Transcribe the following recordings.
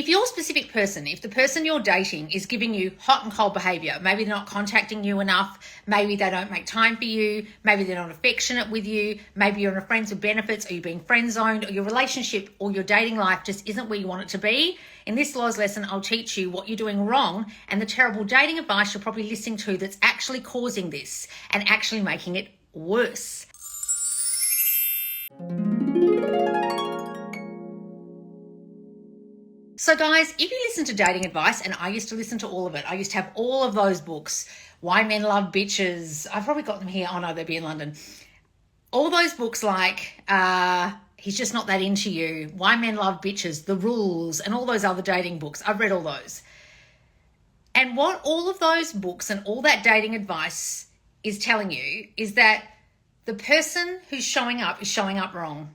If your specific person, if the person you're dating is giving you hot and cold behaviour, maybe they're not contacting you enough, maybe they don't make time for you, maybe they're not affectionate with you, maybe you're in a friends with benefits, or you're being friend zoned, or your relationship or your dating life just isn't where you want it to be, in this laws lesson, I'll teach you what you're doing wrong and the terrible dating advice you're probably listening to that's actually causing this and actually making it worse. So guys, if you listen to dating advice, and I used to listen to all of it, I used to have all of those books, Why Men Love Bitches, I've probably got them here, oh no, they'll be in London. All those books like He's Just Not That Into You, Why Men Love Bitches, The Rules, and all those other dating books, I've read all those. And what all of those books and all that dating advice is telling you is that the person who's showing up is showing up wrong.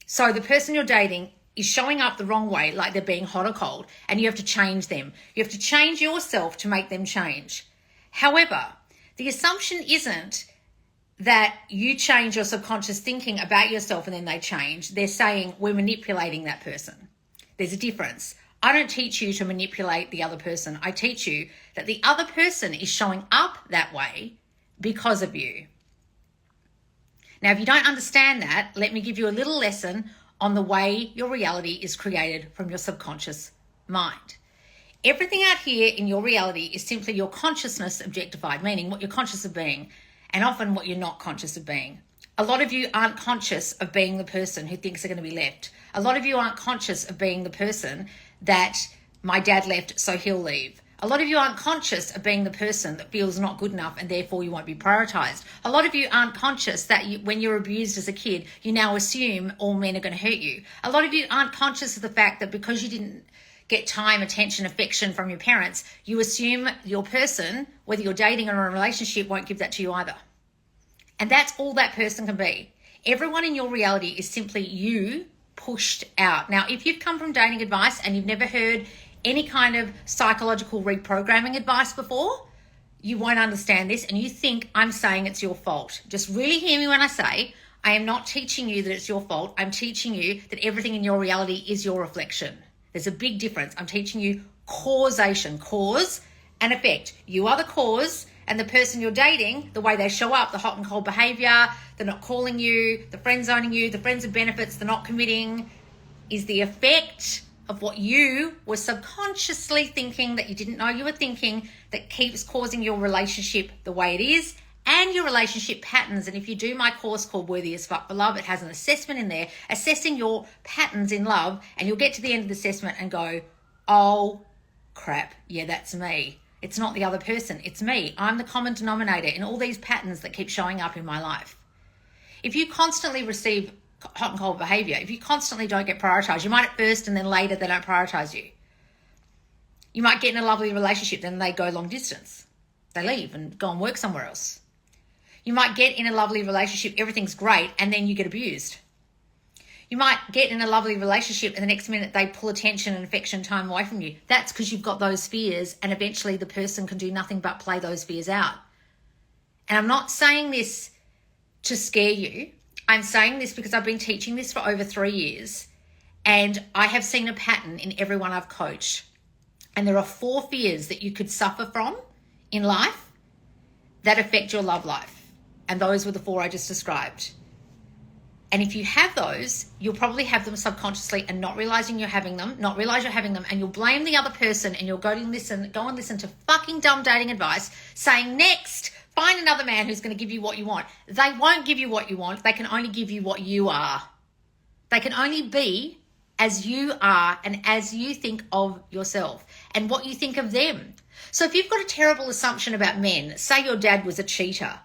So the person you're dating is showing up the wrong way, like they're being hot or cold, and you have to change them. You have to change yourself to make them change. However, the assumption isn't that you change your subconscious thinking about yourself and then they change. They're saying we're manipulating that person. There's a difference. I don't teach you to manipulate the other person. I teach you that the other person is showing up that way because of you. Now, if you don't understand that, let me give you a little lesson on the way your reality is created from your subconscious mind. Everything out here in your reality is simply your consciousness objectified, meaning what you're conscious of being, and often what you're not conscious of being. A lot of you aren't conscious of being the person who thinks they're going to be left. A lot of you aren't conscious of being the person that my dad left, so he'll leave. A lot of you aren't conscious of being the person that feels not good enough and therefore you won't be prioritized. A lot of you aren't conscious that when you're abused as a kid, you now assume all men are going to hurt you. A lot of you aren't conscious of the fact that because you didn't get time, attention, affection from your parents, you assume your person, whether you're dating or in a relationship, won't give that to you either. And that's all that person can be. Everyone in your reality is simply you pushed out. Now, if you've come from dating advice and you've never heard any kind of psychological reprogramming advice before, you won't understand this and you think I'm saying it's your fault. Just really hear me when I say I am not teaching you that it's your fault. I'm teaching you that everything in your reality is your reflection. There's a big difference. I'm teaching you causation, cause and effect. You are the cause, and the person you're dating, the way they show up, the hot and cold behavior, they're not calling you, the friend zoning you, the friends with benefits, they're not committing, is the effect of what you were subconsciously thinking that you didn't know you were thinking that keeps causing your relationship the way it is and your relationship patterns. And if you do my course called Worthy as Fuck for Love, it has an assessment in there assessing your patterns in love, and you'll get to the end of the assessment and go, oh crap, yeah, that's me. It's not the other person, it's me. I'm the common denominator in all these patterns that keep showing up in my life. If you constantly receive hot and cold behavior, if you constantly don't get prioritized, you might at first and then later they don't prioritize you. You might get in a lovely relationship, then they go long distance. They leave and go and work somewhere else. You might get in a lovely relationship, everything's great, and then you get abused. You might get in a lovely relationship and the next minute they pull attention and affection time away from you. That's because you've got those fears, and eventually the person can do nothing but play those fears out. And I'm not saying this to scare you. I'm saying this because I've been teaching this for over 3 years, and I have seen a pattern in everyone I've coached. And there are 4 fears that you could suffer from in life that affect your love life. And those were the 4 I just described. And if you have those, you'll probably have them subconsciously and not realizing you're having them, and you'll blame the other person, and you'll go and listen to fucking dumb dating advice saying, next, find another man who's going to give you what you want. They won't give you what you want. They can only give you what you are. They can only be as you are and as you think of yourself and what you think of them. So if you've got a terrible assumption about men, say your dad was a cheater,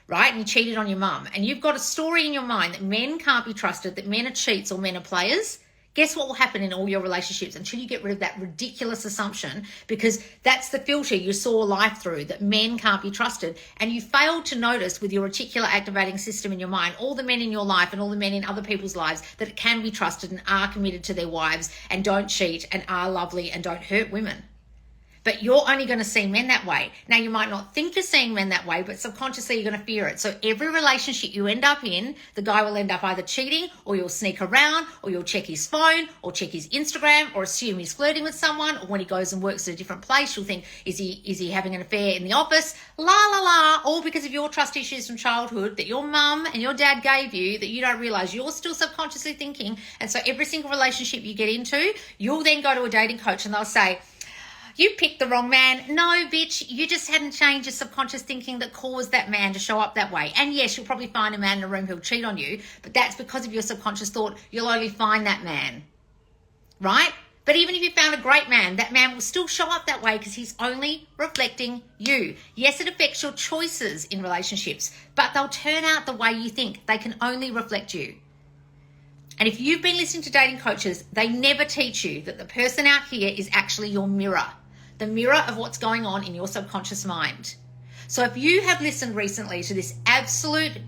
right? And you cheated on your mum, and you've got a story in your mind that men can't be trusted, that men are cheats or men are players. Guess what will happen in all your relationships until you get rid of that ridiculous assumption, because that's the filter you saw life through, that men can't be trusted. And you failed to notice with your reticular activating system in your mind, all the men in your life and all the men in other people's lives that it can be trusted and are committed to their wives and don't cheat and are lovely and don't hurt women. But you're only going to see men that way. Now, you might not think you're seeing men that way, but subconsciously you're going to fear it. So every relationship you end up in, the guy will end up either cheating, or you'll sneak around, or you'll check his phone, or check his Instagram, or assume he's flirting with someone, or when he goes and works at a different place, you'll think, is he having an affair in the office? La, la, la, all because of your trust issues from childhood that your mum and your dad gave you that you don't realize you're still subconsciously thinking. And so every single relationship you get into, you'll then go to a dating coach and they'll say, you picked the wrong man. No, bitch, you just hadn't changed your subconscious thinking that caused that man to show up that way. And yes, you'll probably find a man in a room who'll cheat on you, but that's because of your subconscious thought you'll only find that man, right? But even if you found a great man, that man will still show up that way because he's only reflecting you. Yes, it affects your choices in relationships, but they'll turn out the way you think. They can only reflect you. And if you've been listening to dating coaches, they never teach you that the person out here is actually your mirror. The mirror of what's going on in your subconscious mind. So if you have listened recently to this absolute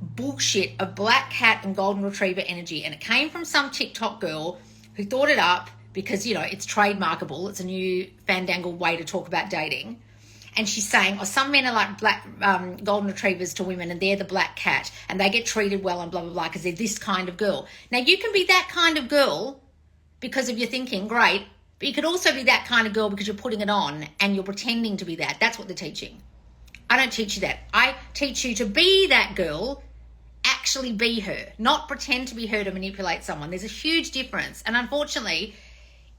bullshit of black cat and golden retriever energy, and it came from some TikTok girl who thought it up because, it's trademarkable. It's a new fandangled way to talk about dating. And she's saying, some men are like black golden retrievers to women and they're the black cat and they get treated well and blah, blah, blah because they're this kind of girl. Now, you can be that kind of girl because of your thinking, great. But you could also be that kind of girl because you're putting it on and you're pretending to be that. That's what they're teaching. I don't teach you that. I teach you to be that girl, actually be her, not pretend to be her to manipulate someone. There's a huge difference. And unfortunately,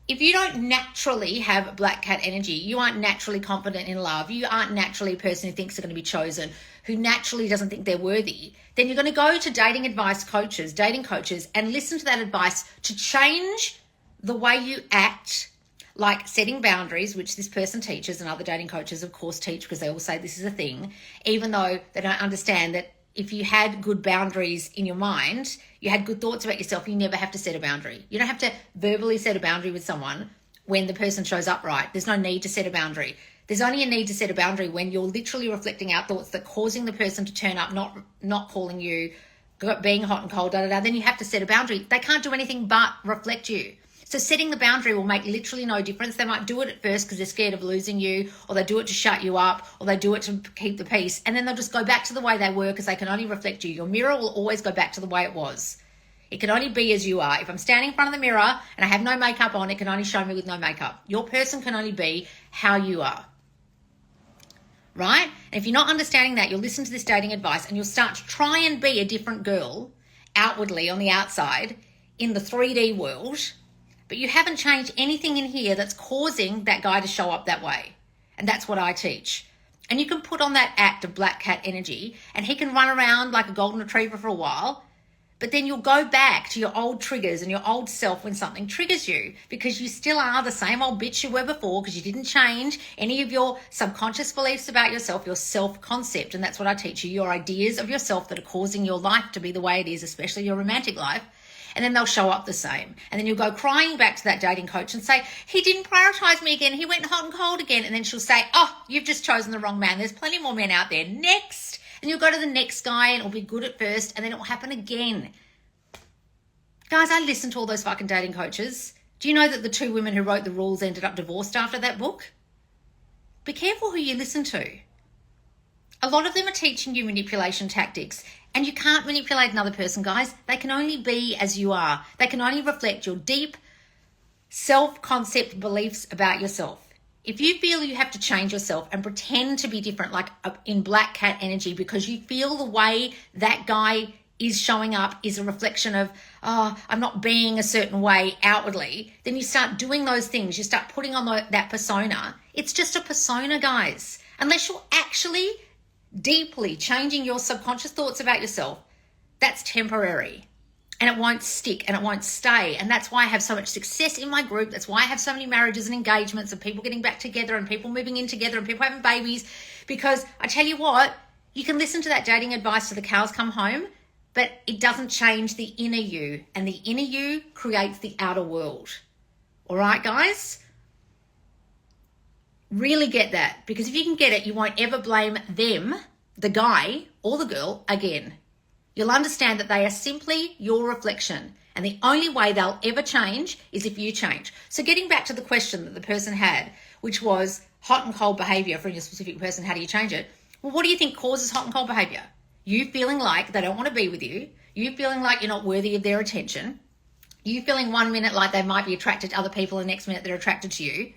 if you don't naturally have black cat energy, you aren't naturally confident in love, you aren't naturally a person who thinks they're going to be chosen, who naturally doesn't think they're worthy, then you're going to go to dating coaches, and listen to that advice to change the way you act, like setting boundaries, which this person teaches and other dating coaches, of course, teach because they all say this is a thing, even though they don't understand that if you had good boundaries in your mind, you had good thoughts about yourself, you never have to set a boundary. You don't have to verbally set a boundary with someone when the person shows up right. There's no need to set a boundary. There's only a need to set a boundary when you're literally reflecting out thoughts that causing the person to turn up, not calling you, being hot and cold, then you have to set a boundary. They can't do anything but reflect you. So setting the boundary will make literally no difference. They might do it at first because they're scared of losing you, or they do it to shut you up, or they do it to keep the peace. And then they'll just go back to the way they were because they can only reflect you. Your mirror will always go back to the way it was. It can only be as you are. If I'm standing in front of the mirror and I have no makeup on, it can only show me with no makeup. Your person can only be how you are. Right? And if you're not understanding that, you'll listen to this dating advice and you'll start to try and be a different girl outwardly on the outside in the 3D world. But you haven't changed anything in here that's causing that guy to show up that way. And that's what I teach. And you can put on that act of black cat energy and he can run around like a golden retriever for a while, but then you'll go back to your old triggers and your old self when something triggers you because you still are the same old bitch you were before because you didn't change any of your subconscious beliefs about yourself, your self-concept. And that's what I teach you, your ideas of yourself that are causing your life to be the way it is, especially your romantic life. And then they'll show up the same. And then you'll go crying back to that dating coach and say, he didn't prioritize me again. He went hot and cold again. And then she'll say, oh, you've just chosen the wrong man. There's plenty more men out there. Next. And you'll go to the next guy and it'll be good at first and then it'll happen again. Guys, I listened to all those fucking dating coaches. Do you know that the two women who wrote the rules ended up divorced after that book? Be careful who you listen to. A lot of them are teaching you manipulation tactics. And you can't manipulate another person, guys. They can only be as you are. They can only reflect your deep self-concept beliefs about yourself. If you feel you have to change yourself and pretend to be different, like in black cat energy, because you feel the way that guy is showing up is a reflection of, oh, I'm not being a certain way outwardly, then you start doing those things. You start putting on that persona. It's just a persona, guys. Unless you're actually deeply changing your subconscious thoughts about yourself, that's temporary and it won't stick and it won't stay. And that's why I have so much success in my group. That's why I have so many marriages and engagements and people getting back together and people moving in together and people having babies, because I tell you what, you can listen to that dating advice till the cows come home, but it doesn't change the inner you, and the inner you creates the outer world. All right, guys? Really get that, because if you can get it, you won't ever blame them, the guy or the girl, again. You'll understand that they are simply your reflection. And the only way they'll ever change is if you change. So getting back to the question that the person had, which was hot and cold behavior for a specific person, how do you change it? Well, what do you think causes hot and cold behavior? You feeling like they don't want to be with you. You feeling like you're not worthy of their attention. You feeling 1 minute like they might be attracted to other people and the next minute they're attracted to you.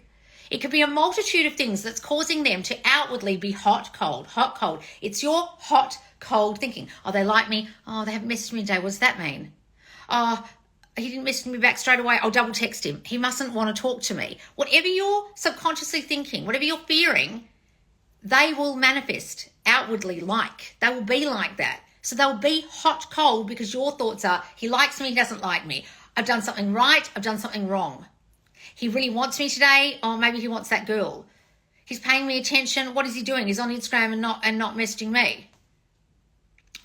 It could be a multitude of things that's causing them to outwardly be hot, cold, hot, cold. It's your hot, cold thinking. Oh, they like me. Oh, they haven't messaged me today. What does that mean? Oh, he didn't message me back straight away. I'll double text him. He mustn't want to talk to me. Whatever you're subconsciously thinking, whatever you're fearing, they will manifest outwardly like. They will be like that. So they'll be hot, cold because your thoughts are, he likes me, he doesn't like me. I've done something right, I've done something wrong. He really wants me today, or maybe he wants that girl. He's paying me attention. What is he doing? He's on Instagram and not messaging me.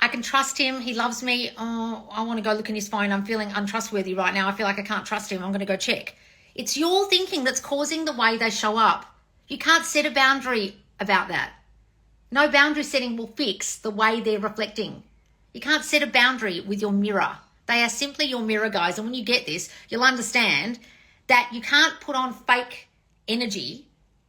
I can trust him. He loves me. Oh, I want to go look in his phone. I'm feeling untrustworthy right now. I feel like I can't trust him. I'm going to go check. It's your thinking that's causing the way they show up. You can't set a boundary about that. No boundary setting will fix the way they're reflecting. You can't set a boundary with your mirror. They are simply your mirror, guys. And when you get this, you'll understand that you can't put on fake energy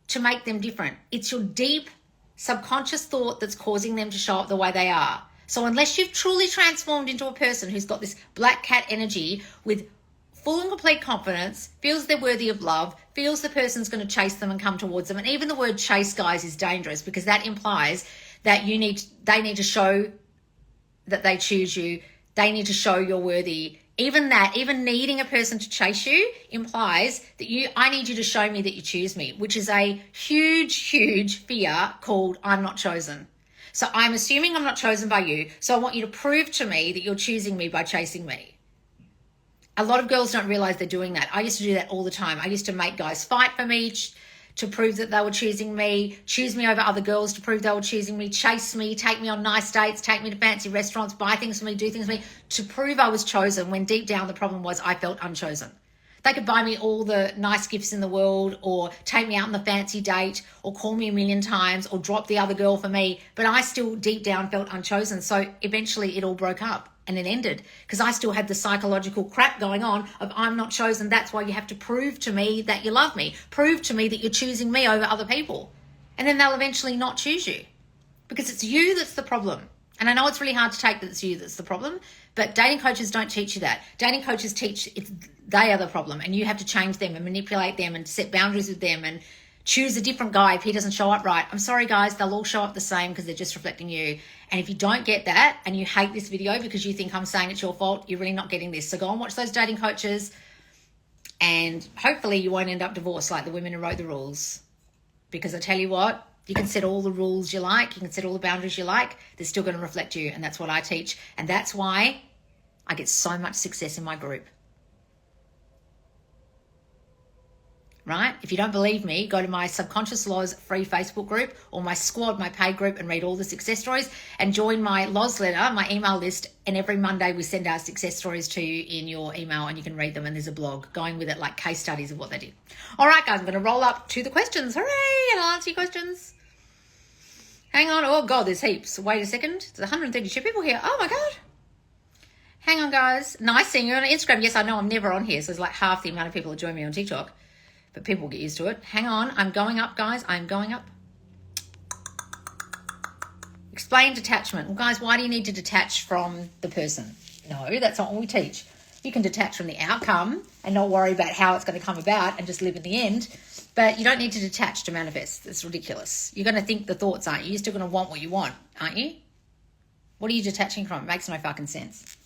to make them different. It's your deep subconscious thought that's causing them to show up the way they are. So unless you've truly transformed into a person who's got this black cat energy with full and complete confidence, feels they're worthy of love, feels the person's going to chase them and come towards them. And even the word chase, guys, is dangerous because that implies that they need to show that they choose you. They need to show you're worthy. Even needing a person to chase you implies that I need you to show me that you choose me, which is a huge, huge fear called I'm not chosen. So I'm assuming I'm not chosen by you. So I want you to prove to me that you're choosing me by chasing me. A lot of girls don't realize they're doing that. I used to do that all the time. I used to make guys fight for me to prove that they were choosing me, choose me over other girls to prove they were choosing me, chase me, take me on nice dates, take me to fancy restaurants, buy things for me, do things for me, to prove I was chosen when deep down the problem was I felt unchosen. They could buy me all the nice gifts in the world or take me out on the fancy date or call me a million times or drop the other girl for me, but I still deep down felt unchosen. So eventually it all broke up. And it ended because I still had the psychological crap going on of I'm not chosen. That's why you have to prove to me that you love me. Prove to me that you're choosing me over other people. And then they'll eventually not choose you because it's you that's the problem. And I know it's really hard to take that it's you that's the problem, but dating coaches don't teach you that. Dating coaches teach they are the problem and you have to change them and manipulate them and set boundaries with them and choose a different guy if he doesn't show up right. I'm sorry, guys, they'll all show up the same because they're just reflecting you. And if you don't get that and you hate this video because you think I'm saying it's your fault, you're really not getting this. So go and watch those dating coaches and hopefully you won't end up divorced like the women who wrote the rules. Because I tell you what, you can set all the rules you like, you can set all the boundaries you like, they're still going to reflect you. And that's what I teach. And that's why I get so much success in my group. Right? If you don't believe me, go to my Subconscious Laws free Facebook group or my squad, my paid group, and read all the success stories and join my Laws letter, my email list. And every Monday we send our success stories to you in your email and you can read them. And there's a blog going with it, like case studies of what they did. All right, guys, I'm going to roll up to the questions. Hooray! And I'll answer your questions. Hang on. Oh, God, there's heaps. Wait a second. There's 132 people here. Oh, my God. Hang on, guys. Nice seeing you on Instagram. Yes, I know I'm never on here. So it's like half the amount of people that join me on TikTok. But people will get used to it. Hang on. I'm going up, guys. I'm going up. Explain detachment. Well, guys, why do you need to detach from the person? No, that's not what we teach. You can detach from the outcome and not worry about how it's going to come about and just live in the end. But you don't need to detach to manifest. It's ridiculous. You're going to think the thoughts, aren't you? You're still going to want what you want, aren't you? What are you detaching from? It makes no fucking sense.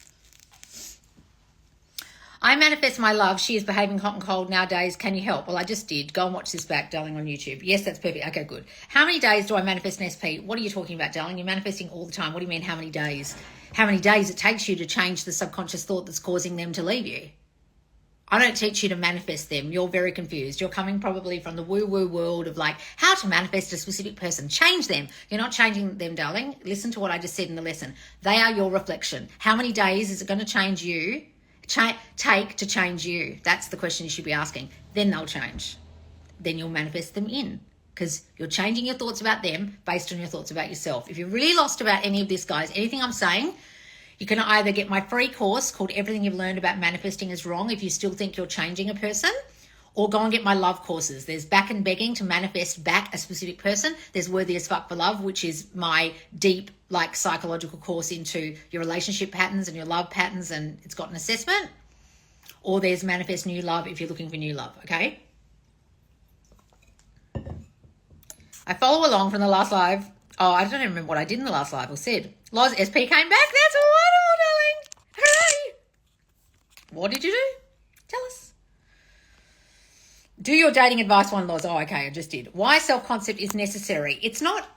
I manifest my love. She is behaving hot and cold nowadays. Can you help? Well, I just did. Go and watch this back, darling, on YouTube. Yes, that's perfect. Okay, good. How many days do I manifest an SP? What are you talking about, darling? You're manifesting all the time. What do you mean, how many days? How many days it takes you to change the subconscious thought that's causing them to leave you? I don't teach you to manifest them. You're very confused. You're coming probably from the woo-woo world of like how to manifest a specific person. Change them. You're not changing them, darling. Listen to what I just said in the lesson. They are your reflection. How many days is it going to change you? Take to change you? That's the question you should be asking. Then they'll change. Then you'll manifest them in because you're changing your thoughts about them based on your thoughts about yourself. If you're really lost about any of this, guys, anything I'm saying, You can either get my free course called Everything You've Learned About Manifesting is Wrong if you still think you're changing a person, or go and get my love courses. There's Back and Begging to manifest back a specific person. There's Worthy as Fuck for Love, which is my deep, like, psychological course into your relationship patterns and your love patterns, and it's got an assessment. Or there's Manifest New Love if you're looking for new love, okay? I follow along from the last live. Oh, I don't even remember what I did in the last live or said. Loz SP came back. That's wonderful, darling. Hooray. What did you do? Tell us. Do your dating advice one, Loz. Oh, okay, I just did. Why self-concept is necessary. It's not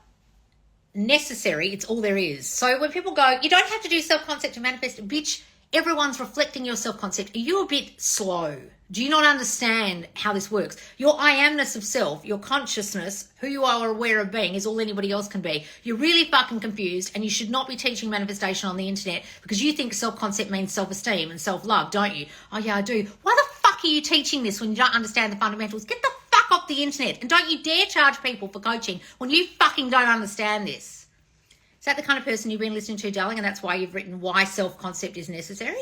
necessary. It's all there is. So when people go, you don't have to do self-concept to manifest. Bitch, everyone's reflecting your self-concept. Are you a bit slow? Do you not understand how this works? Your I amness of self, your consciousness, who you are aware of being is all anybody else can be. You're really fucking confused, and you should not be teaching manifestation on the internet because you think self-concept means self-esteem and self-love, don't you? Oh yeah, I do. Why the fuck are you teaching this when you don't understand the fundamentals? Get the fuck off the internet, and don't you dare charge people for coaching when you fucking don't understand this. Is that the kind of person you've been listening to, darling, and that's why you've written why self-concept is necessary?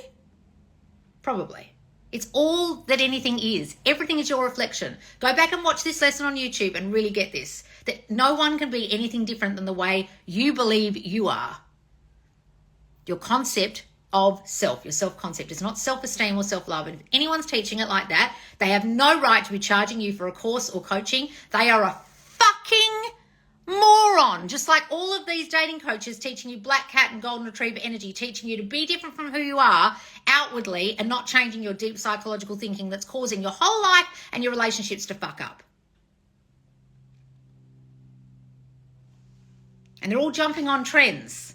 Probably. It's all that anything is. Everything is your reflection. Go back and watch this lesson on YouTube and really get this. That no one can be anything different than the way you believe you are. Your concept of self, your self-concept is not self-esteem or self-love. And if anyone's teaching it like that, they have no right to be charging you for a course or coaching. They are a fucking moron. Just like all of these dating coaches teaching you black cat and golden retriever energy, teaching you to be different from who you are outwardly and not changing your deep psychological thinking that's causing your whole life and your relationships to fuck up. And they're all jumping on trends.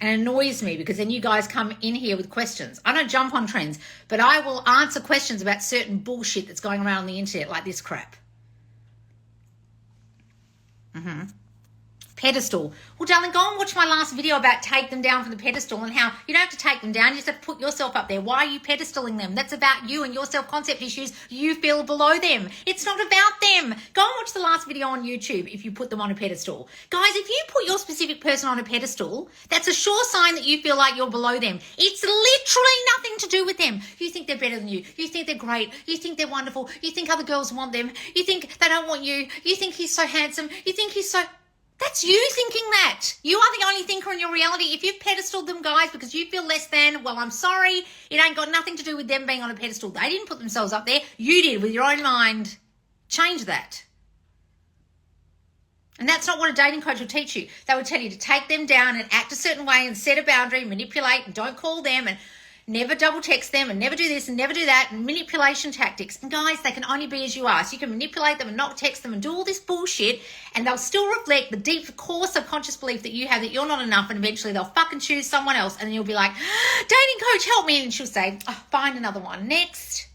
And it annoys me because then you guys come in here with questions. I don't jump on trends, but I will answer questions about certain bullshit that's going around on the internet like this crap. Pedestal. Well, darling, go and watch my last video about take them down from the pedestal and how you don't have to take them down. You just have to put yourself up there. Why are you pedestaling them? That's about you and your self-concept issues. You feel below them. It's not about them. Go and watch the last video on YouTube if you put them on a pedestal. Guys, if you put your specific person on a pedestal, that's a sure sign that you feel like you're below them. It's literally nothing to do with them. You think they're better than you. You think they're great. You think they're wonderful. You think other girls want them. You think they don't want you. You think he's so handsome. You think he's so... That's you thinking that. You are the only thinker in your reality. If you've pedestaled them, guys, because you feel less than, well, I'm sorry. It ain't got nothing to do with them being on a pedestal. They didn't put themselves up there. You did with your own mind. Change that. And that's not what a dating coach will teach you. They would tell you to take them down and act a certain way and set a boundary, manipulate, and don't call them and never double text them and never do this and never do that and manipulation tactics. And guys, they can only be as you are. So you can manipulate them and not text them and do all this bullshit and they'll still reflect the deep core subconscious belief that you have that you're not enough, and eventually they'll fucking choose someone else and then you'll be like, dating coach, help me. And she'll say, oh, find another one. Next.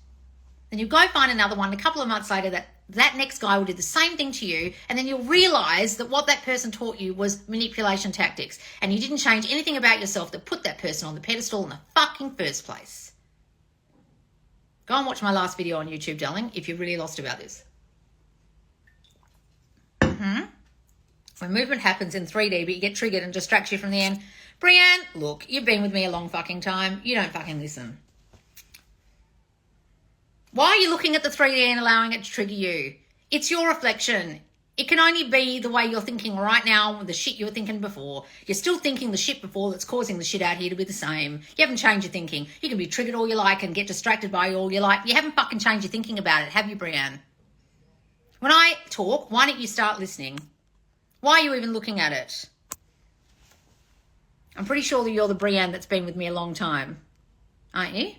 Then you go find another one. A couple of months later, that next guy will do the same thing to you, and then you'll realize that what that person taught you was manipulation tactics, and you didn't change anything about yourself that put that person on the pedestal in the fucking first place. Go and watch my last video on YouTube, darling, if you're really lost about this. When movement happens in 3D, but you get triggered and distracts you from the end. Brianne, look, you've been with me a long fucking time. You don't fucking listen. Why are you looking at the 3D and allowing it to trigger you? It's your reflection. It can only be the way you're thinking right now with the shit you were thinking before. You're still thinking the shit before that's causing the shit out here to be the same. You haven't changed your thinking. You can be triggered all you like and get distracted by all you like. You haven't fucking changed your thinking about it, have you, Brianne? When I talk, why don't you start listening? Why are you even looking at it? I'm pretty sure that you're the Brianne that's been with me a long time, aren't you?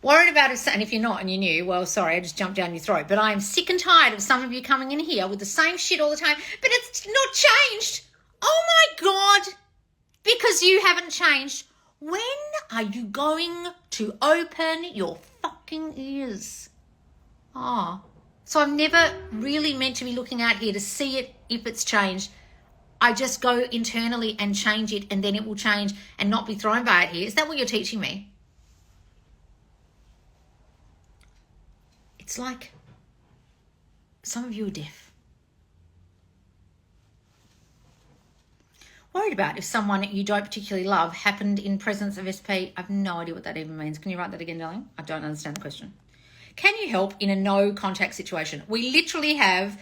Worried about it, and if you're not and you're new, well, sorry, I just jumped down your throat. But I'm sick and tired of some of you coming in here with the same shit all the time. But it's not changed. Oh my God. Because you haven't changed. When are you going to open your fucking ears? So I'm never really meant to be looking out here to see it if it's changed. I just go internally and change it, and then it will change and not be thrown by it here. Is that what you're teaching me? It's like some of you are deaf. Worried about if someone you don't particularly love happened in presence of SP. I've no idea what that even means. Can you write that again, darling? I don't understand the question. Can you help in a no contact situation? We literally have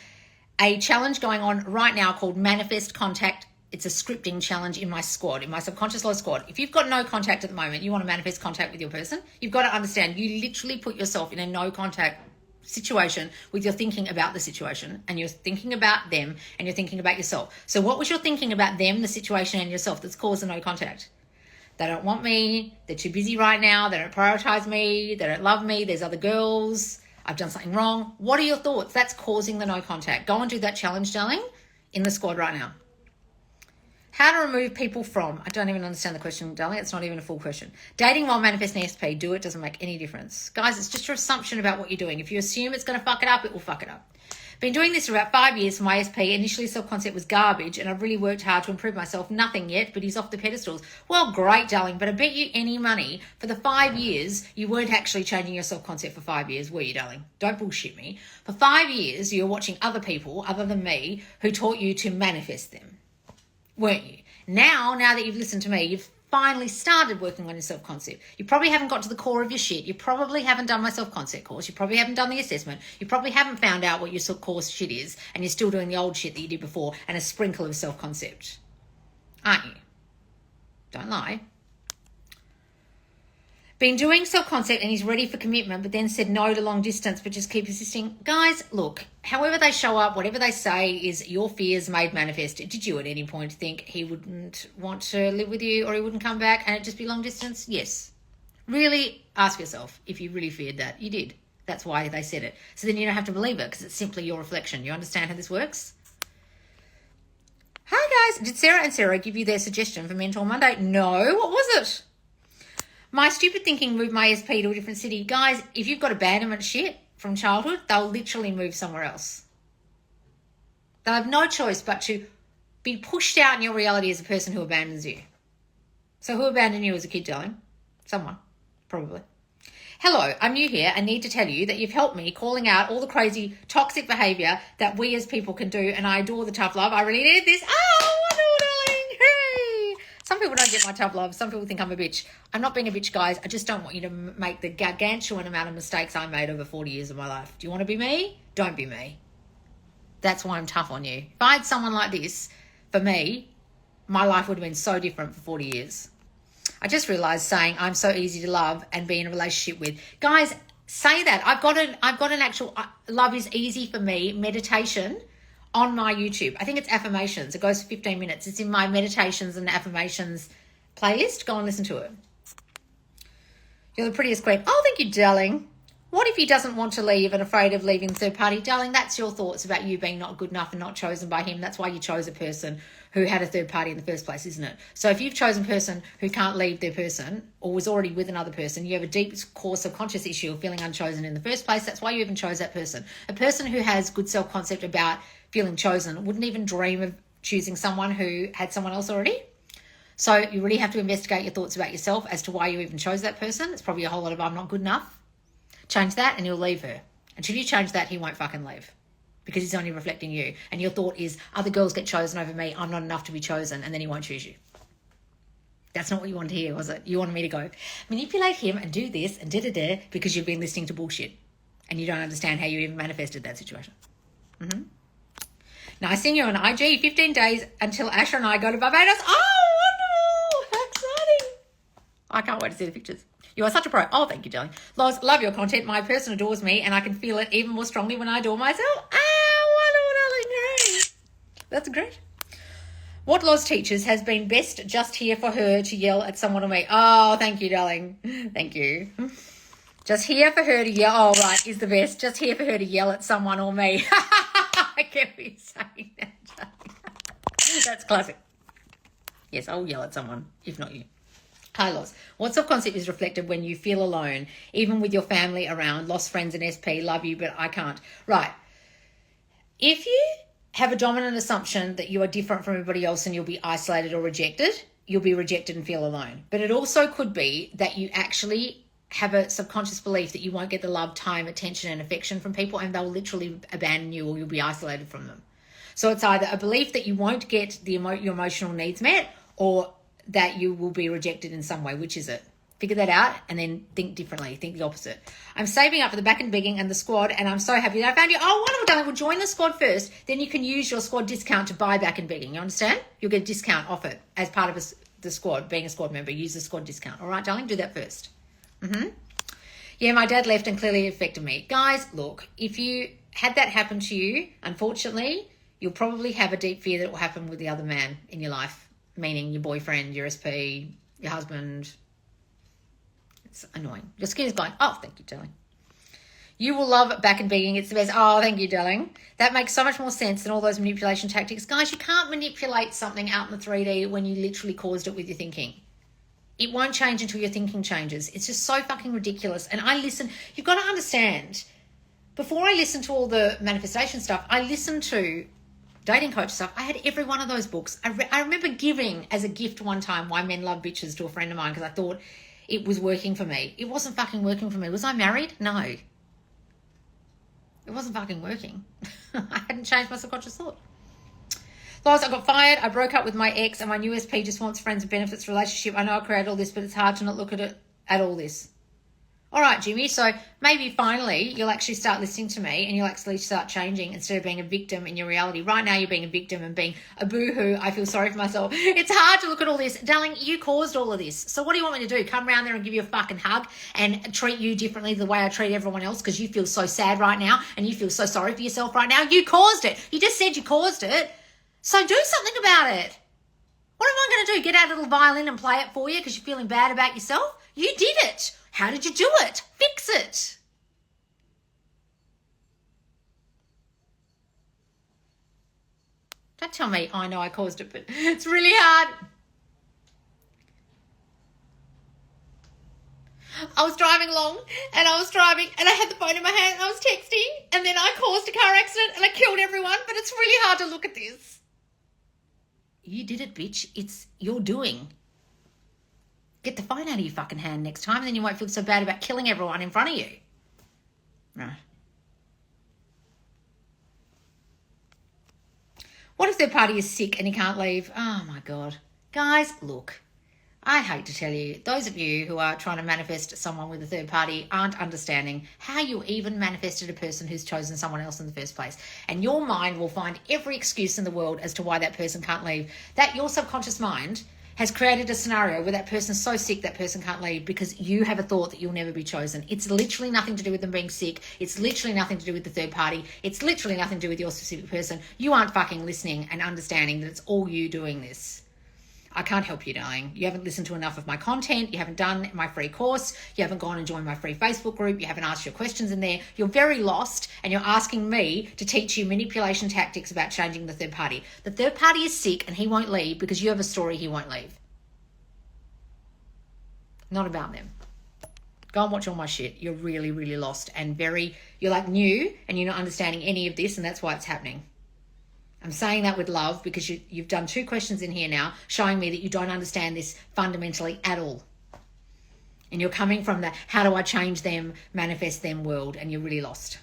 a challenge going on right now called Manifest Contact. It's a scripting challenge in my squad, in my subconscious law squad. If you've got no contact at the moment, you want to manifest contact with your person, you've got to understand you literally put yourself in a no contact situation with your thinking about the situation, and you're thinking about them and you're thinking about yourself. So what was your thinking about them, the situation, and yourself that's caused the no contact? They don't want me. They're too busy right now. They don't prioritize me. They don't love me. There's other girls. I've done something wrong. What are your thoughts? That's causing the no contact. Go and do that challenge, darling, in the squad right now. How to remove people from. I don't even understand the question, darling. It's not even a full question. Dating while manifesting SP. Do it. Doesn't make any difference. Guys, it's just your assumption about what you're doing. If you assume it's going to fuck it up, it will fuck it up. Been doing this for about 5 years for my SP. Initially, self-concept was garbage, and I've really worked hard to improve myself. Nothing yet, but he's off the pedestals. Well, great, darling, but I bet you any money for the 5 years, you weren't actually changing your self-concept for 5 years, were you, darling? Don't bullshit me. For 5 years, you were watching other people, other than me, who taught you to manifest them, weren't you? Now that you've listened to me, you've finally started working on your self-concept. You probably haven't got to the core of your shit. You probably haven't done my self-concept course. You probably haven't done the assessment. You probably haven't found out what your core shit is, and you're still doing the old shit that you did before and a sprinkle of self-concept. Aren't you? Don't lie. Been doing self-concept and he's ready for commitment, but then said no to long distance, but just keep persisting. Guys, look, however they show up, whatever they say is your fears made manifest. Did you at any point think he wouldn't want to live with you or he wouldn't come back and it'd just be long distance? Yes. Really ask yourself if you really feared that. You did. That's why they said it. So then you don't have to believe it because it's simply your reflection. You understand how this works? Hi guys. Did Sarah and Sarah give you their suggestion for Mentor Monday? No. What was it? My stupid thinking moved my SP to a different city. Guys, if you've got abandonment shit from childhood, they'll literally move somewhere else. They'll have no choice but to be pushed out in your reality as a person who abandons you. So who abandoned you as a kid, darling? Someone, probably. Hello, I'm new here and need to tell you that you've helped me calling out all the crazy toxic behaviour that we as people can do, and I adore the tough love. I really needed this. Oh, wonderful, darling. Hey. Some people don't get my tough love. Some people think I'm a bitch. I'm not being a bitch, guys. I just don't want you to make the gargantuan amount of mistakes I made over 40 years of my life. Do you want to be me? Don't be me. That's why I'm tough on you. If I had someone like this, for me, my life would have been so different for 40 years. I just realised saying I'm so easy to love and be in a relationship with. Guys, say that. I've got an actual love is easy for me meditation on my YouTube. I think it's affirmations. It goes for 15 minutes. It's in my meditations and affirmations playlist. Go and listen to it. You're the prettiest queen. Oh, thank you, darling. What if he doesn't want to leave and afraid of leaving third party? Darling, that's your thoughts about you being not good enough and not chosen by him. That's why you chose a person who had a third party in the first place, isn't it? So if you've chosen a person who can't leave their person or was already with another person, you have a deep core subconscious issue of feeling unchosen in the first place. That's why you even chose that person. A person who has good self-concept about feeling chosen wouldn't even dream of choosing someone who had someone else already. So you really have to investigate your thoughts about yourself as to why you even chose that person. It's probably a whole lot of I'm not good enough. Change that and he'll leave her. Until you change that, he won't fucking leave because he's only reflecting you. And your thought is, other girls get chosen over me. I'm not enough to be chosen. And then he won't choose you. That's not what you wanted to hear, was it? You wanted me to go, manipulate him and do this and da-da-da because you've been listening to bullshit and you don't understand how you even manifested that situation. Mm-hmm. Now, I seen you on IG 15 days until Asher and I go to Barbados. Oh, wonderful. How exciting. I can't wait to see the pictures. You are such a pro. Oh, thank you, darling. Loz, love your content. My person adores me, and I can feel it even more strongly when I adore myself. Wonderful, darling. Hey. That's great. What Loz teaches has been best just here for her to yell at someone or me. Oh, thank you, darling. Thank you. Just here for her to yell. Oh, right, is the best. Just here for her to yell at someone or me. I can't be saying that, darling. That's classic. Yes, I'll yell at someone, if not you. Hi, Loz. What self-concept is reflected when you feel alone, even with your family around, lost friends and SP, love you, but I can't? Right. If you have a dominant assumption that you are different from everybody else and you'll be isolated or rejected, you'll be rejected and feel alone. But it also could be that you actually have a subconscious belief that you won't get the love, time, attention, and affection from people and they'll literally abandon you or you'll be isolated from them. So it's either a belief that you won't get your emotional needs met, or that you will be rejected in some way. Which is it? Figure that out and then think differently. Think the opposite. I'm saving up for the back and begging and the squad, and I'm so happy that I found you. Oh, wonderful, darling. Well, join the squad first. Then you can use your squad discount to buy back and begging. You understand? You'll get a discount off it as part of the squad, being a squad member. Use the squad discount. All right, darling? Do that first. Yeah, my dad left and clearly it affected me. Guys, look, if you had that happen to you, unfortunately, you'll probably have a deep fear that it will happen with the other man in your life, meaning your boyfriend, your SP, your husband. It's annoying. Your skin is going, oh, thank you, darling. You will love back and begging. It's the best. Oh, thank you, darling. That makes so much more sense than all those manipulation tactics. Guys, you can't manipulate something out in the 3D when you literally caused it with your thinking. It won't change until your thinking changes. It's just so fucking ridiculous. And I listen. You've got to understand, before I listened to all the manifestation stuff, I listened to dating coach stuff. I had every one of those books. I remember giving as a gift one time Why Men Love Bitches to a friend of mine because I thought it was working for me. It wasn't fucking working for me. Was I married? No. It wasn't fucking working. I hadn't changed my subconscious thought. Lois, I got fired. I broke up with my ex, and my new SP just wants friends and benefits relationship. I know I created all this, but it's hard to not look at it at all this. All right, Jimmy. So maybe finally you'll actually start listening to me and you'll actually start changing instead of being a victim in your reality. Right now you're being a victim and being a boo-hoo. I feel sorry for myself. It's hard to look at all this. Darling, you caused all of this. So what do you want me to do? Come around there and give you a fucking hug and treat you differently the way I treat everyone else because you feel so sad right now and you feel so sorry for yourself right now? You caused it. You just said you caused it. So do something about it. What am I going to do? Get out a little violin and play it for you because you're feeling bad about yourself? You did it. How did you do it? Fix it. Don't tell me, I know I caused it, but it's really hard. I was driving along and I had the phone in my hand and I was texting and then I caused a car accident and I killed everyone, but it's really hard to look at this. You did it, bitch. It's your doing. Get the phone out of your fucking hand next time and then you won't feel so bad about killing everyone in front of you. Right. What if their party is sick and he can't leave? Oh, my God. Guys, look. I hate to tell you, those of you who are trying to manifest someone with a third party aren't understanding how you even manifested a person who's chosen someone else in the first place. And your mind will find every excuse in the world as to why that person can't leave. That your subconscious mind has created a scenario where that person's so sick that person can't leave because you have a thought that you'll never be chosen. It's literally nothing to do with them being sick. It's literally nothing to do with the third party. It's literally nothing to do with your specific person. You aren't fucking listening and understanding that it's all you doing this. I can't help you, darling. You haven't listened to enough of my content. You haven't done my free course. You haven't gone and joined my free Facebook group. You haven't asked your questions in there. You're very lost and you're asking me to teach you manipulation tactics about changing the third party. The third party is sick and he won't leave because you have a story he won't leave. Not about them. Go and watch all my shit. You're really, really lost and you're like new and you're not understanding any of this and that's why it's happening. I'm saying that with love because you've done 2 questions in here now showing me that you don't understand this fundamentally at all. And you're coming from the how do I change them, manifest them world, and you're really lost.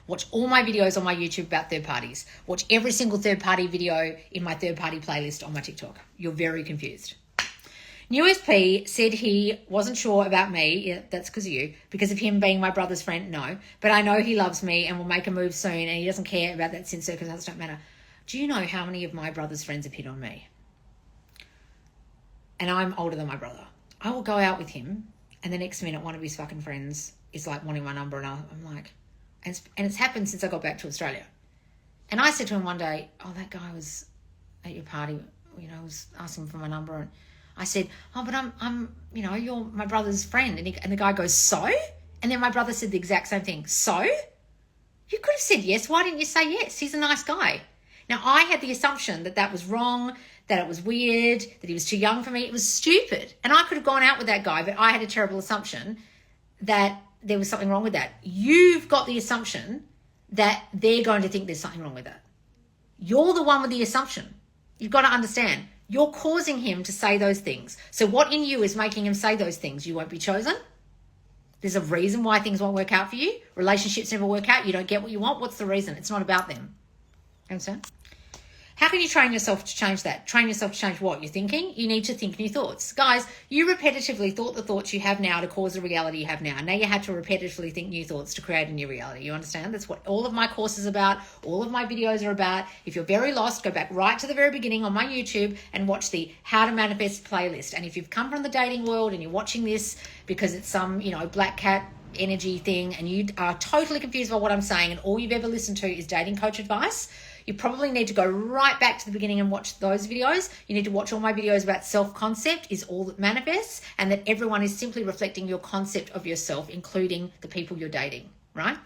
Watch all my videos on my YouTube about third parties. Watch every single third party video in my third party playlist on my TikTok. You're very confused. New SP said he wasn't sure about me. Yeah, that's because of you. Because of him being my brother's friend, no. But I know he loves me and will make a move soon and he doesn't care about that since circumstances don't matter. Do you know how many of my brother's friends have hit on me? And I'm older than my brother. I will go out with him and the next minute one of his fucking friends is like wanting my number and I'm like... And it's happened since I got back to Australia. And I said to him one day, oh, that guy was at your party, was asking for my number and... I said, oh, but I'm, you're my brother's friend. And the guy goes, so? And then my brother said the exact same thing. So? You could have said yes. Why didn't you say yes? He's a nice guy. Now, I had the assumption that that was wrong, that it was weird, that he was too young for me. It was stupid. And I could have gone out with that guy, but I had a terrible assumption that there was something wrong with that. You've got the assumption that they're going to think there's something wrong with that. You're the one with the assumption. You've got to understand. You're causing him to say those things. So what in you is making him say those things? You won't be chosen. There's a reason why things won't work out for you. Relationships never work out. You don't get what you want. What's the reason? It's not about them. Understand? How can you train yourself to change that? Train yourself to change what? You're thinking? You need to think new thoughts. Guys, you repetitively thought the thoughts you have now to cause the reality you have now. Now you had to repetitively think new thoughts to create a new reality. You understand? That's what all of my courses are about. All of my videos are about. If you're very lost, go back right to the very beginning on my YouTube and watch the How to Manifest playlist. And if you've come from the dating world and you're watching this because it's some, black cat energy thing and you are totally confused by what I'm saying and all you've ever listened to is dating coach advice, you probably need to go right back to the beginning and watch those videos. You need to watch all my videos about self-concept is all that manifests, and that everyone is simply reflecting your concept of yourself, including the people you're dating, right?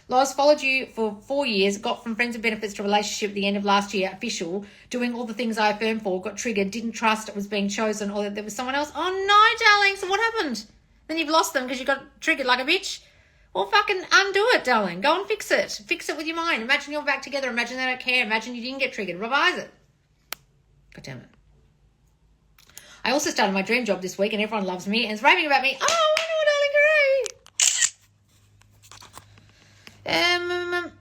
Loz, followed you for 4 years, got from friends with benefits to relationship at the end of last year, official, doing all the things I affirmed for, got triggered, didn't trust it was being chosen or that there was someone else. Oh no, darling, so what happened? Then you've lost them because you got triggered like a bitch. Well, fucking undo it, darling. Go and fix it. Fix it with your mind. Imagine you're back together. Imagine they don't care. Imagine you didn't get triggered. Revise it. God damn it. I also started my dream job this week and everyone loves me and is raving about me. Oh, wonderful, darling.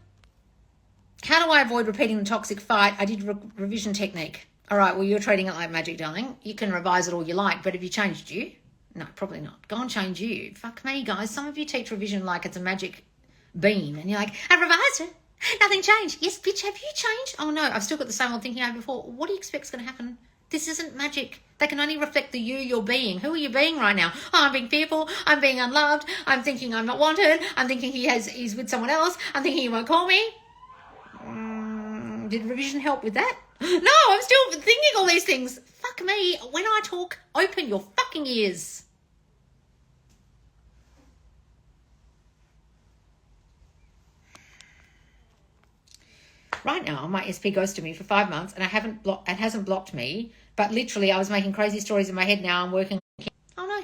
How do I avoid repeating the toxic fight? I did revision technique. All right, well, you're treating it like magic, darling. You can revise it all you like, but have you changed you? No, probably not. Go and change you. Fuck me, guys. Some of you teach revision like it's a magic bean. And you're like, I revised it. Nothing changed. Yes, bitch, have you changed? Oh, no, I've still got the same old thinking I had before. What do you expect is going to happen? This isn't magic. They can only reflect the you're being. Who are you being right now? Oh, I'm being fearful. I'm being unloved. I'm thinking I'm not wanted. I'm thinking he's with someone else. I'm thinking he won't call me. Did revision help with that? No, I'm still thinking all these things. Fuck me. When I talk, open your fucking ears. Right now, my SP ghosted me for 5 months and hasn't blocked me. But literally, I was making crazy stories in my head. Now I'm working. Oh no,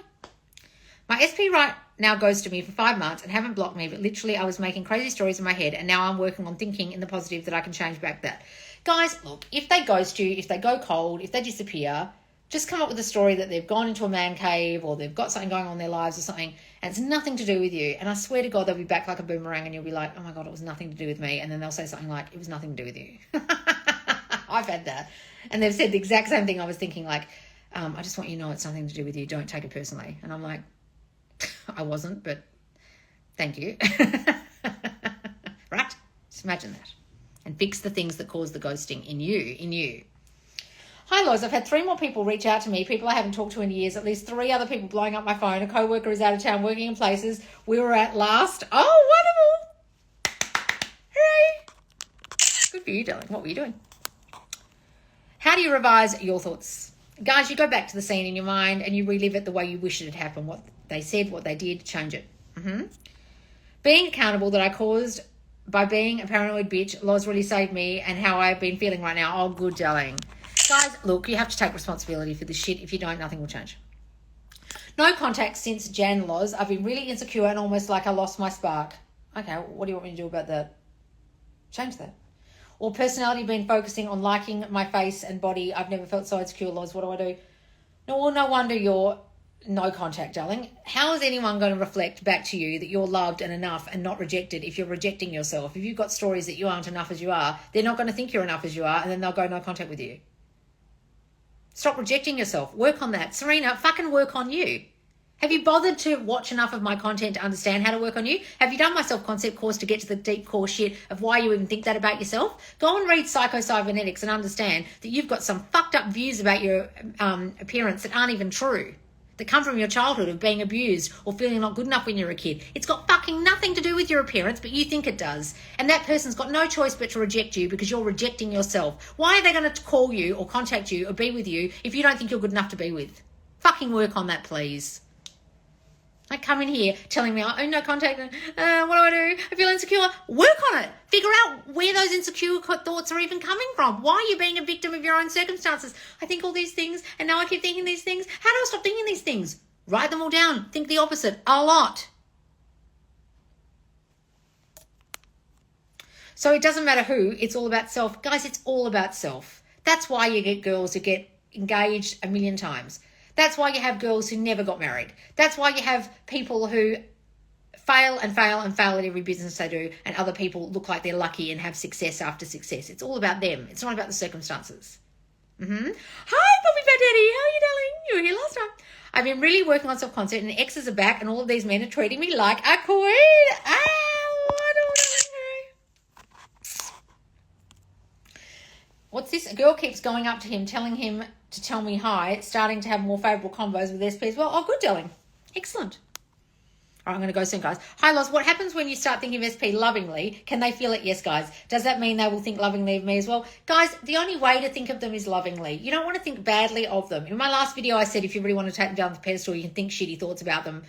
my SP right now ghosted me for 5 months and haven't blocked me. But literally, I was making crazy stories in my head, and now I'm working on thinking in the positive that I can change back that. Guys, look, if they ghost you, if they go cold, if they disappear, just come up with a story that they've gone into a man cave or they've got something going on in their lives or something, and it's nothing to do with you. And I swear to God, they'll be back like a boomerang and you'll be like, oh my God, it was nothing to do with me. And then they'll say something like, it was nothing to do with you. I've had that. And they've said the exact same thing I was thinking, like, I just want you to know it's nothing to do with you. Don't take it personally. And I'm like, I wasn't, but thank you. Right? Just imagine that. And fix the things that cause the ghosting in you. Hi, Loz. I've had 3 more people reach out to me, people I haven't talked to in years, at least 3 other people blowing up my phone. A co-worker is out of town working in places we were at last. Oh, wonderful. Hooray. Good for you, darling. What were you doing? How do you revise your thoughts? Guys, you go back to the scene in your mind and you relive it the way you wish it had happened. What they said, what they did, change it. Being accountable that I caused by being a paranoid bitch. Loz really saved me and how I've been feeling right now. Oh, good, darling. Guys, look, you have to take responsibility for this shit. If you don't, nothing will change. No contact since Jan, Loz. I've been really insecure and almost like I lost my spark. Okay, what do you want me to do about that? Change that. Or personality been focusing on liking my face and body. I've never felt so insecure, Loz. What do I do? No wonder you're no contact, darling. How is anyone going to reflect back to you that you're loved and enough and not rejected if you're rejecting yourself? If you've got stories that you aren't enough as you are, they're not going to think you're enough as you are, and then they'll go no contact with you. Stop rejecting yourself. Work on that. Serena, fucking work on you. Have you bothered to watch enough of my content to understand how to work on you? Have you done my self-concept course to get to the deep core shit of why you even think that about yourself? Go and read Psycho-Cybernetics and understand that you've got some fucked up views about your appearance that aren't even true, that come from your childhood of being abused or feeling not good enough when you're a kid. It's got fucking nothing to do with your appearance, but you think it does. And that person's got no choice but to reject you because you're rejecting yourself. Why are they going to call you or contact you or be with you if you don't think you're good enough to be with? Fucking work on that, please. Like, come in here telling me, oh, no contact, what do I do? I feel insecure. Work on it. Figure out where those insecure thoughts are even coming from. Why are you being a victim of your own circumstances? I think all these things, and now I keep thinking these things. How do I stop thinking these things? Write them all down. Think the opposite a lot. So it doesn't matter who. It's all about self. Guys, it's all about self. That's why you get girls who get engaged 1,000,000 times. That's why you have girls who never got married. That's why you have people who fail and fail and fail at every business they do, and other people look like they're lucky and have success after success. It's all about them. It's not about the circumstances. Hi, Poppy Fat Daddy. How are you, darling? You were here last time. I've been really working on self-concept, and exes are back, and all of these men are treating me like a queen. I don't know. What's this? A girl keeps going up to him, telling him to tell me hi, starting to have more favourable combos with SP as well. Oh, good, darling. Excellent. All right, I'm going to go soon, guys. Hi, Loz. What happens when you start thinking of SP lovingly? Can they feel it? Yes, guys. Does that mean they will think lovingly of me as well? Guys, the only way to think of them is lovingly. You don't want to think badly of them. In my last video, I said if you really want to take them down the pedestal, you can think shitty thoughts about them,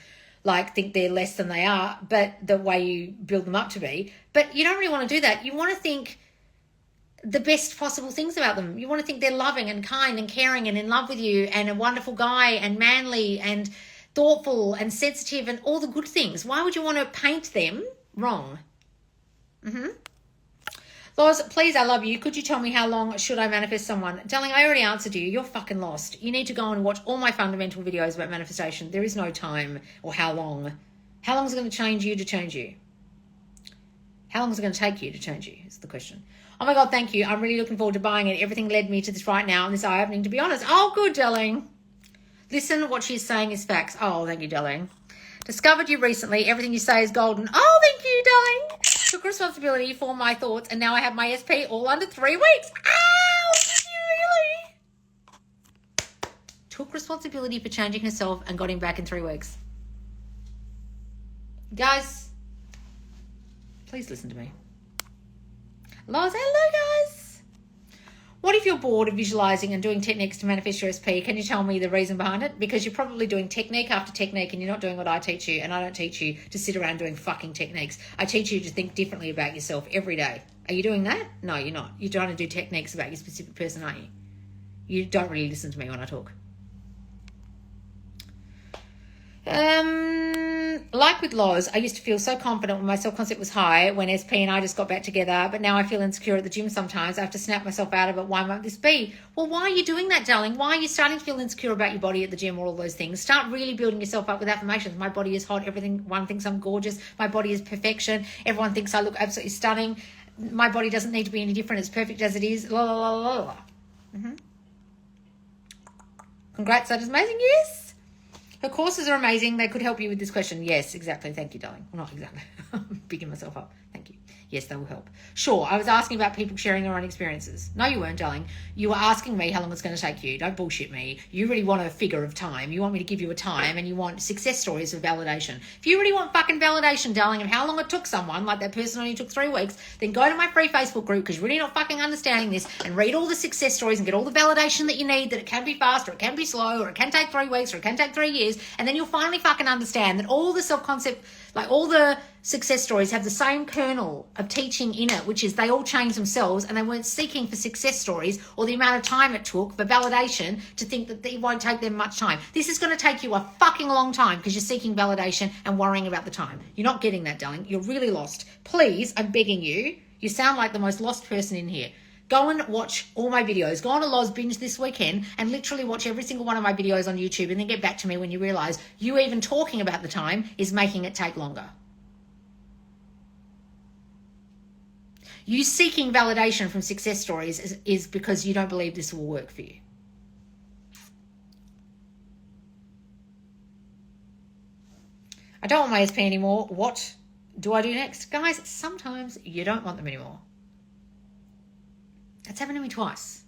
like think they're less than they are, but the way you build them up to be. But you don't really want to do that. You want to think the best possible things about them. You want to think they're loving and kind and caring and in love with you and a wonderful guy and manly and thoughtful and sensitive and all the good things. Why would you want to paint them wrong? Loz, please, I love you. Could you tell me how long should I manifest someone? Darling, I already answered you. You're fucking lost. You need to go and watch all my fundamental videos about manifestation. There is no time or how long. How long is it going to change you to change you? How long is it going to take you to change you is the question. Oh my God, thank you. I'm really looking forward to buying it. Everything led me to this right now and this eye-opening, to be honest. Oh, good, darling. Listen, what she's saying is facts. Oh, thank you, darling. Discovered you recently. Everything you say is golden. Oh, thank you, darling. Took responsibility for my thoughts, and now I have my SP all under 3 weeks. Ow, did you really? Took responsibility for changing herself and got him back in 3 weeks. Guys, please listen to me. Loz, hello, guys. What if you're bored of visualizing and doing techniques to manifest your SP? Can you tell me the reason behind it? Because you're probably doing technique after technique and you're not doing what I teach you, and I don't teach you to sit around doing fucking techniques. I teach you to think differently about yourself every day. Are you doing that? No, you're not. You're trying to do techniques about your specific person, aren't you? You don't really listen to me when I talk. Like with Loz, I used to feel so confident when my self-concept was high when SP and I just got back together, but now I feel insecure at the gym sometimes. I have to snap myself out of it. Why won't this be? Well, why are you doing that, darling? Why are you starting to feel insecure about your body at the gym or all those things? Start really building yourself up with affirmations. My body is hot. Everyone thinks I'm gorgeous. My body is perfection. Everyone thinks I look absolutely stunning. My body doesn't need to be any different. It's perfect as it is. La, la, la, la, la. Congrats, that is amazing. Yes. Her courses are amazing. They could help you with this question. Yes, exactly. Thank you, darling. Well, not exactly. I'm bigging myself up. Thank you. Yes, they will help. Sure, I was asking about people sharing their own experiences. No, you weren't, darling. You were asking me how long it's going to take you. Don't bullshit me. You really want a figure of time. You want me to give you a time, and you want success stories of validation. If you really want fucking validation, darling, of how long it took someone, like that person only took 3 weeks, then go to my free Facebook group, because you're really not fucking understanding this, and read all the success stories and get all the validation that you need, that it can be fast, or it can be slow, or it can take 3 weeks, or it can take 3 years, and then you'll finally fucking understand that all the self-concept, like all the success stories have the same kernel of teaching in it, which is they all changed themselves and they weren't seeking for success stories or the amount of time it took for validation to think that it won't take them much time. This is going to take you a fucking long time because you're seeking validation and worrying about the time. You're not getting that, darling. You're really lost. Please, I'm begging you. You sound like the most lost person in here. Go and watch all my videos. Go on a Loz binge this weekend and literally watch every single one of my videos on YouTube, and then get back to me when you realise you even talking about the time is making it take longer. You seeking validation from success stories is because you don't believe this will work for you. I don't want my SP anymore. What do I do next? Guys, sometimes you don't want them anymore. That's happened to me twice.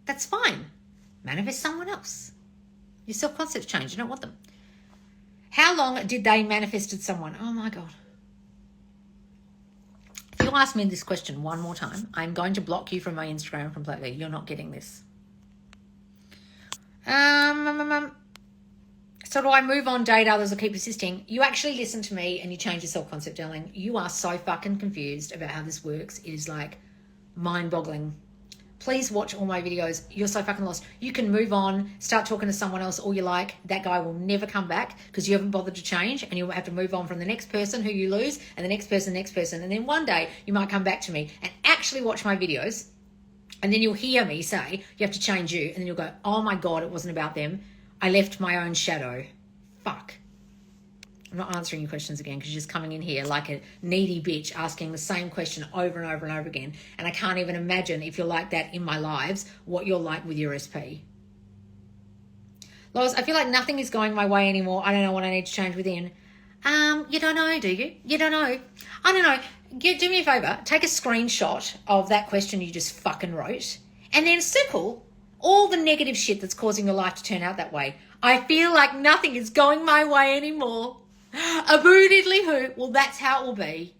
That's fine. Manifest someone else. Your self-concept's changed. You don't want them. How long did they manifested someone? Oh, my God. If you ask me this question one more time, I'm going to block you from my Instagram completely. You're not getting this. So do I move on, date others, or keep persisting? You actually listen to me and you change your self-concept, darling. You are so fucking confused about how this works. It is like mind-boggling. Please watch all my videos. You're so fucking lost. You can move on, start talking to someone else all you like. That guy will never come back because you haven't bothered to change, and you'll have to move on from the next person who you lose, and the next person. And then one day you might come back to me and actually watch my videos, and then you'll hear me say, you have to change you, and then you'll go, oh my God, it wasn't about them. I left my own shadow. Fuck. I'm not answering your questions again because you're just coming in here like a needy bitch asking the same question over and over and over again. And I can't even imagine if you're like that in my lives, what you're like with your SP. Lois, I feel like nothing is going my way anymore. I don't know what I need to change within. You don't know, do you? You don't know. I don't know. Do me a favour. Take a screenshot of that question you just fucking wrote and then circle all the negative shit that's causing your life to turn out that way. I feel like nothing is going my way anymore. A boo diddly hoo. Well, that's how it will be.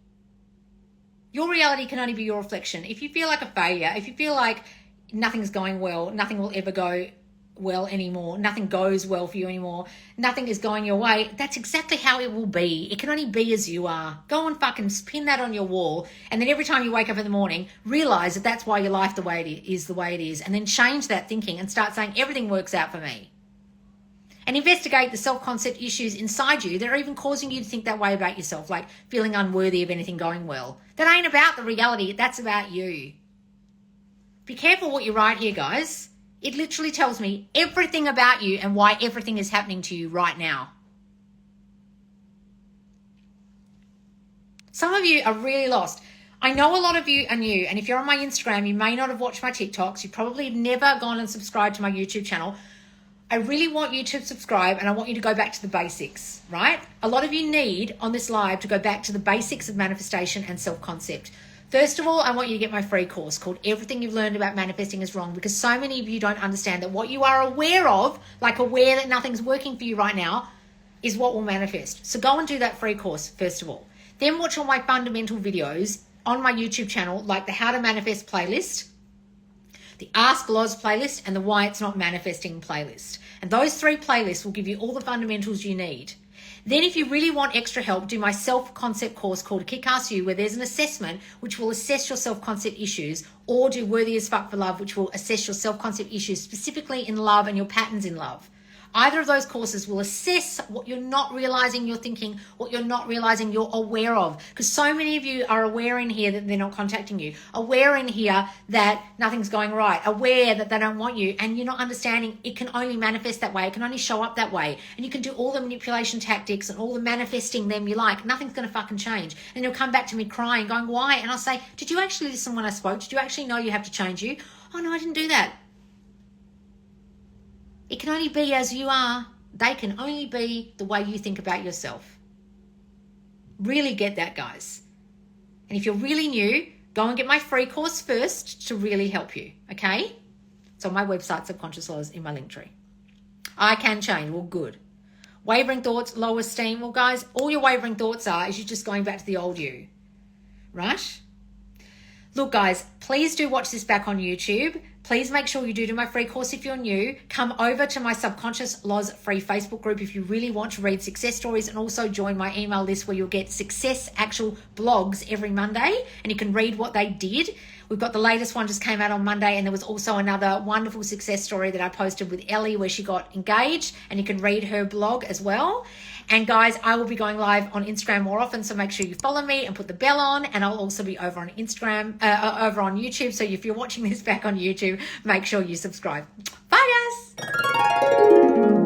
Your reality can only be your reflection. If you feel like a failure, if you feel like nothing's going well, nothing will ever go well anymore, nothing goes well for you anymore, nothing is going your way, that's exactly how it will be. It can only be as you are. Go and fucking pin that on your wall, and then every time you wake up in the morning, realize that that's why your life the way it is, and then change that thinking and start saying everything works out for me. And investigate the self-concept issues inside you that are even causing you to think that way about yourself, like feeling unworthy of anything going well. That ain't about the reality, that's about you. Be careful what you write here, guys. It literally tells me everything about you and why everything is happening to you right now. Some of you are really lost. I know a lot of you are new, and if you're on my Instagram, you may not have watched my TikToks. You probably have never gone and subscribed to my YouTube channel. I really want you to subscribe, and I want you to go back to the basics, right? A lot of you need, on this live, to go back to the basics of manifestation and self-concept. First of all, I want you to get my free course called Everything You've Learned About Manifesting is Wrong, because so many of you don't understand that what you are aware of, like aware that nothing's working for you right now, is what will manifest. So go and do that free course, first of all. Then watch all my fundamental videos on my YouTube channel, like the How to Manifest playlist, the Ask Loz playlist, and the Why It's Not Manifesting playlist. And those 3 playlists will give you all the fundamentals you need. Then if you really want extra help, do my self-concept course called Kick-Ass You, where there's an assessment which will assess your self-concept issues, or do Worthy as Fuck for Love, which will assess your self-concept issues specifically in love and your patterns in love. Either of those courses will assess what you're not realizing you're thinking, what you're not realizing you're aware of. Because so many of you are aware in here that they're not contacting you, aware in here that nothing's going right, aware that they don't want you, and you're not understanding it can only manifest that way, it can only show up that way. And you can do all the manipulation tactics and all the manifesting them you like. Nothing's going to fucking change. And you'll come back to me crying, going, why? And I'll say, did you actually listen when I spoke? Did you actually know you have to change you? Oh, no, I didn't do that. It can only be as you are. They can only be the way you think about yourself. Really get that, guys. And if you're really new, go and get my free course first to really help you, okay? It's on my website, Subconscious Laws, in my link tree. I can change. Well, good. Wavering thoughts, low esteem. Well, guys, all your wavering thoughts are is you're just going back to the old you, right? Look, guys, please do watch this back on YouTube. Please make sure you do my free course if you're new. Come over to my Subconscious Laws free Facebook group if you really want to read success stories, and also join my email list where you'll get success actual blogs every Monday and you can read what they did. We've got the latest one just came out on Monday, and there was also another wonderful success story that I posted with Ellie where she got engaged, and you can read her blog as well. And guys, I will be going live on Instagram more often, so make sure you follow me and put the bell on. And I'll also be over on Instagram, over on YouTube. So if you're watching this back on YouTube, make sure you subscribe. Bye, guys.